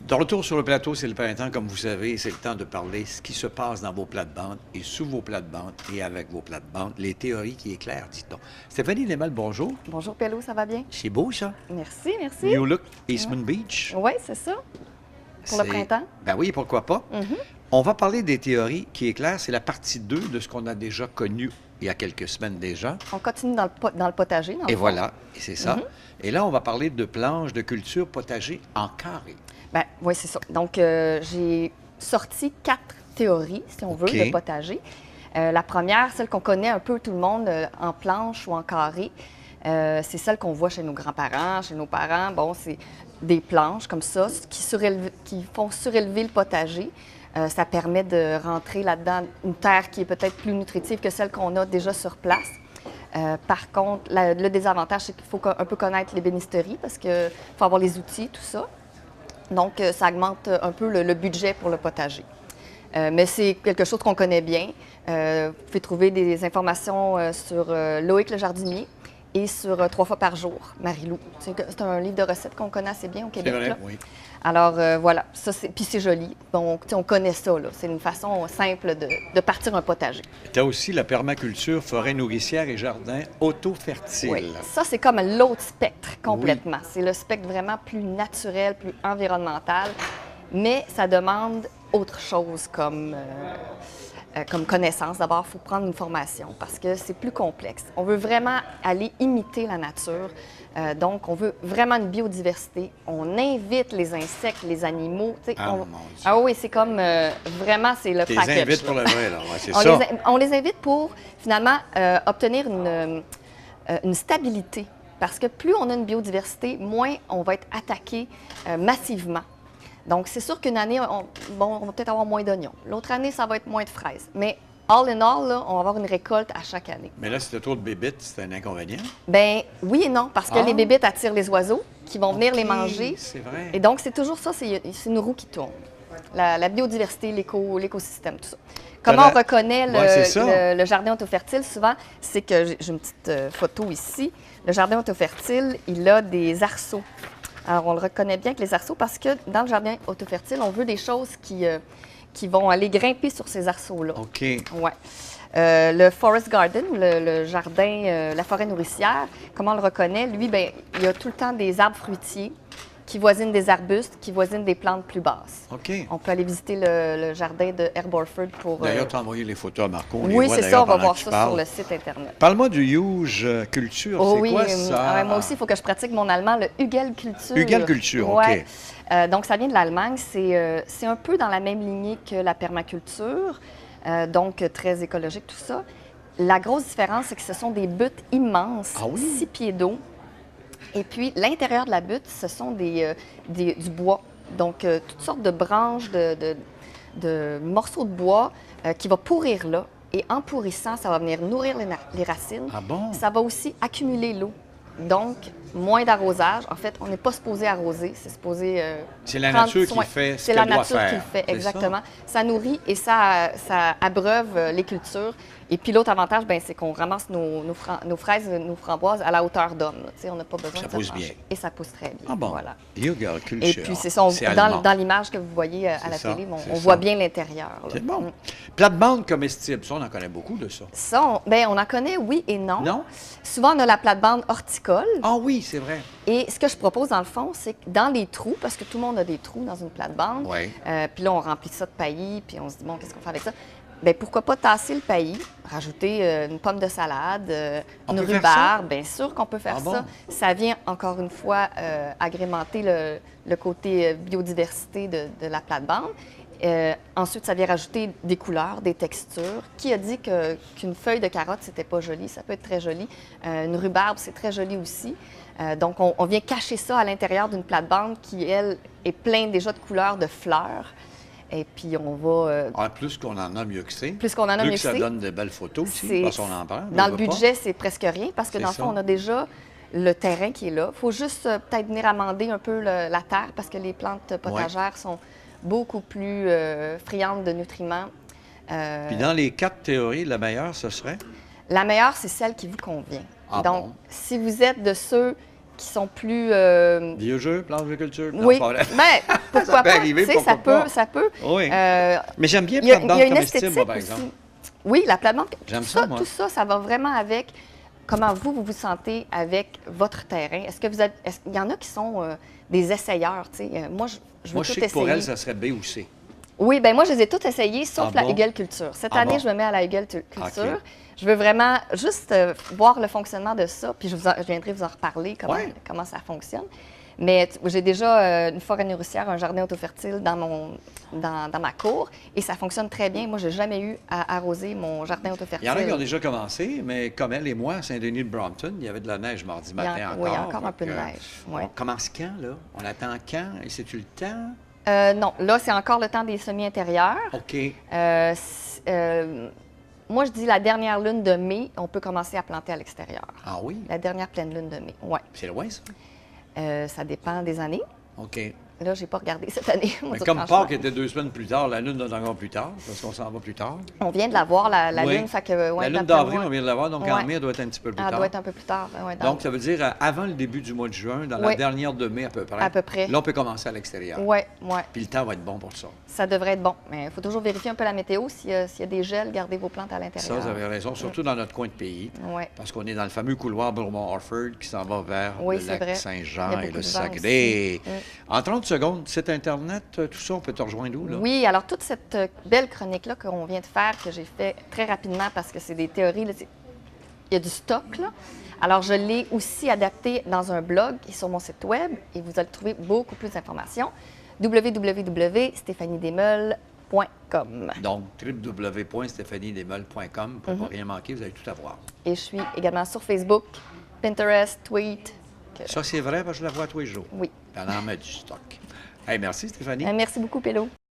De retour sur le plateau, c'est le printemps, comme vous savez, c'est le temps de parler ce qui se passe dans vos plates-bandes et sous vos plates-bandes et avec vos plates-bandes, les théories qui éclairent, dit-on. Stéphanie Lémal, bonjour. Bonjour Pello, ça va bien? C'est beau, ça. Merci, merci. New Look, Eastman Beach. Oui, c'est ça. Pour le C'est- printemps. Ben oui, pourquoi pas. Mhm. On va parler des théories qui éclairent. C'est la partie 2 de ce qu'on a déjà connu il y a quelques semaines déjà. On continue dans le potager. Dans le Et fond. voilà, et c'est ça. Mhm. Et là, on va parler de planches de culture potager en carré. Ben, oui, c'est ça. Donc, j'ai sorti 4 théories, si on veut, OK. de potager. La première, celle qu'on connaît un peu tout le monde en planche ou en carré, c'est celle qu'on voit chez nos grands-parents, chez nos parents. Bon, c'est des planches comme ça qui font surélever le potager. Ça permet de rentrer là-dedans une terre qui est peut-être plus nutritive que celle qu'on a déjà sur place. Par contre, le désavantage, c'est qu'il faut un peu connaître l'ébénisterie parce qu'il faut avoir les outils, tout ça. Donc, ça augmente un peu le budget pour le potager. Mais c'est quelque chose qu'on connaît bien. Vous pouvez trouver des informations sur Loïc le jardinier et sur 3 fois par jour, Marie-Lou. C'est un livre de recettes qu'on connaît assez bien au C'est Québec. vrai, Là. oui. Alors, voilà. Puis c'est joli. Donc, on connaît ça. C'est une façon simple de partir un potager. Tu as aussi la permaculture, forêt nourricière et jardin auto-fertile. Oui, ça, c'est comme l'autre spectre complètement. C'est le spectre vraiment plus naturel, plus environnemental, mais ça demande autre chose comme connaissance. D'abord, il faut prendre une formation parce que c'est plus complexe. On veut vraiment aller imiter la nature. Donc, on veut vraiment une biodiversité. On invite les insectes, les animaux. Ah, mon Dieu. Ah oui, c'est comme vraiment, c'est le Tu les package. invites là. pour le vrai, là. Ouais, c'est On ça. on les invite pour, finalement, obtenir une stabilité. Parce que plus on a une biodiversité, moins on va être attaqué massivement. Donc, c'est sûr qu'une année, on va peut-être avoir moins d'oignons. L'autre année, ça va être moins de fraises. Mais all in all, là, on va avoir une récolte à chaque année. Mais là, si tu as trop de bébites, c'est un inconvénient. Bien, oui et non, parce que Ah. les bébites attirent les oiseaux qui vont venir les OK, manger. C'est vrai. Et donc, c'est toujours ça, c'est une roue qui tourne. La biodiversité, l'écosystème, tout ça. Comment la- on reconnaît Ouais, c'est ça. le jardin auto-fertile, souvent, c'est que j'ai une petite photo ici. Le jardin auto-fertile, il a des arceaux. Alors, on le reconnaît bien avec les arceaux parce que dans le jardin auto-fertile, on veut des choses qui vont aller grimper sur ces arceaux-là. OK. Ouais. Le forest garden, le jardin, la forêt nourricière, comment on le reconnaît? Lui, bien, il y a tout le temps des arbres fruitiers qui voisinent des arbustes, qui voisinent des plantes plus basses. OK. On peut aller visiter le jardin de Herborford pour... D'ailleurs, tu as envoyé les photos à Marco. On les oui, voit c'est ça, d'ailleurs on va pendant voir que tu ça parles. sur le site Internet. Parle-moi du Huge Culture. Oh C'est oui, quoi ça? moi aussi, il faut que je pratique mon allemand, le Hugelkultur. Hugelkultur, OK. Ouais. Donc, ça vient de l'Allemagne. C'est un peu dans la même lignée que la permaculture, donc très écologique, tout ça. La grosse différence, c'est que ce sont des buttes immenses, Ah oui? 6 pieds d'eau. Et puis, l'intérieur de la butte, ce sont du bois. Donc, toutes sortes de branches, de morceaux de bois qui vont pourrir là. Et en pourrissant, ça va venir nourrir les racines. Ah bon? Ça va aussi accumuler l'eau. Donc, moins d'arrosage. En fait, on n'est pas supposé arroser, c'est supposé C'est la prendre nature soin. qui fait ce C'est la qu'elle doit nature qui faire. le fait, C'est exactement. Ça nourrit et ça abreuve les cultures. Et puis l'autre avantage, ben, c'est qu'on ramasse nos fraises, nos framboises à la hauteur d'homme. là. Tu sais, on n'a pas besoin Ça de se pousse pencher. bien. Et ça pousse très bien. Ah bon? Voilà. Hugelkultur. Et puis, c'est ça, allemand. dans l'image que vous voyez à la C'est ça, télé, c'est on ça. voit bien l'intérieur. là. C'est bon. Mm. Plate-bande comestible, ça, on en connaît beaucoup de ça. Ça, on en connaît, oui et non. Non? Souvent, on a la plate-bande horticole. Ah oui, c'est vrai. Et ce que je propose, dans le fond, c'est que dans les trous, parce que tout le monde a des trous dans une plate-bande, Oui. puis là, on remplit ça de paillis, puis on se dit, bon, qu'est-ce qu'on fait avec ça? Bien, pourquoi pas tasser le paillis, rajouter une pomme de salade, On une peut faire rhubarbe, bien sûr qu'on peut faire Ah bon? ça. Ça vient, encore une fois, agrémenter le côté biodiversité de la plate-bande. Ensuite, ça vient rajouter des couleurs, des textures. Qui a dit qu'une feuille de carotte, c'était pas joli? Ça peut être très joli. Une rhubarbe, c'est très joli aussi. Donc, on vient cacher ça à l'intérieur d'une plate-bande qui, elle, est pleine déjà de couleurs, de fleurs. Et puis, on va... Plus qu'on en a, mieux que c'est. Plus qu'on en a, mieux que que ça c'est. donne de belles photos aussi, C'est- parce qu'on en parle. Dans on le veut pas. budget, c'est presque rien parce que C'est dans le fond, ça. on a déjà le terrain qui est là. Il faut juste peut-être venir amender un peu la terre parce que les plantes potagères sont beaucoup plus friandes de nutriments. Puis dans les 4 théories, la meilleure, ce serait? La meilleure, c'est celle qui vous convient. Ah Donc, bon? si vous êtes de ceux qui sont plus... Vieux jeu, planche de culture? Non, oui, pas vrai. ben, pourquoi peut pas? arriver, Tu sais, ça pourquoi peut, pas? ça peut. Oui. Mais j'aime bien Il y a plate-bande une comme esthétique style, moi, par aussi. exemple. Oui, la plate-bande. J'aime tout ça, moi. Tout ça, ça va vraiment avec comment vous vous sentez avec votre terrain. Est-ce que vous êtes... Il y en a qui sont des essayeurs, tu sais. Moi, je veux Moi, tout je sais que essayer. pour elle, ça serait B ou C. Oui, ben moi, je les ai toutes essayées, sauf Ah la bon? Hugel Culture. Cette Ah année, bon? je me mets à la Hugel Culture. OK. Je veux vraiment juste voir le fonctionnement de ça, puis je viendrai vous en reparler, Ouais. comment ça fonctionne. Mais j'ai déjà une forêt nourricière, un jardin autofertile dans ma cour, et ça fonctionne très bien. Moi, je n'ai jamais eu à arroser mon jardin Il autofertile. y en a qui ont déjà commencé, mais comme elle et moi, à Saint-Denis de Brompton, il y avait de la neige mardi matin encore. Oui, il y a encore un Fait peu de que, neige. Ouais. On commence quand, là? On attend quand? Et c'est-tu le temps? Non, là, c'est encore le temps des semis intérieurs. OK. Moi, je dis la dernière lune de mai, on peut commencer à planter à l'extérieur. Ah oui? La dernière pleine lune de mai, oui. C'est loin, ça? Ça dépend des années. OK. Là, je n'ai pas regardé cette année. Moi, Mais ça, comme franchement. Pâques était 2 semaines plus tard, la lune donne encore plus tard, parce qu'on s'en va plus tard. On vient de la voir, la Oui. lune. Fait que, ouais, La lune d'après d'avril, moi, on vient de la voir, donc en Ouais. mai, elle doit être un petit peu plus elle tard. doit être un peu plus tard. Ouais, Donc, ça veut dire avant le début du mois de juin, dans la Oui. dernière de mai à peu près. À peu près. Là, on peut commencer à l'extérieur. Oui, oui. Puis le temps va être bon pour ça. Ça devrait être bon. Mais il faut toujours vérifier un peu la météo. S'il y a des gels, gardez vos plantes à Ça, l'intérieur. vous avez raison, surtout dans notre coin de pays. Oui. Parce qu'on est dans le fameux couloir Beaumont-Orford qui s'en va vers Oui, le c'est lac vrai. Il y Saint-Jean a et beaucoup le de vent Saguenay. aussi. En 30 secondes, site Internet, tout ça, on peut te rejoindre où, là? Oui, alors toute cette belle chronique-là qu'on vient de faire, que j'ai fait très rapidement parce que c'est des théories, là, il y a du stock, là. Alors, je l'ai aussi adapté dans un blog et sur mon site web et vous allez trouver beaucoup plus d'informations. www.stéphaniedesmeules.com. Donc, www.stéphaniedesmeules.com pour ne pas rien manquer, vous allez tout avoir. Et je suis également sur Facebook, Pinterest, Tweet. Ça, c'est vrai, parce que je la vois tous les jours. Oui. Elle en met du stock. Hey, merci, Stéphanie. Merci beaucoup, Pélo.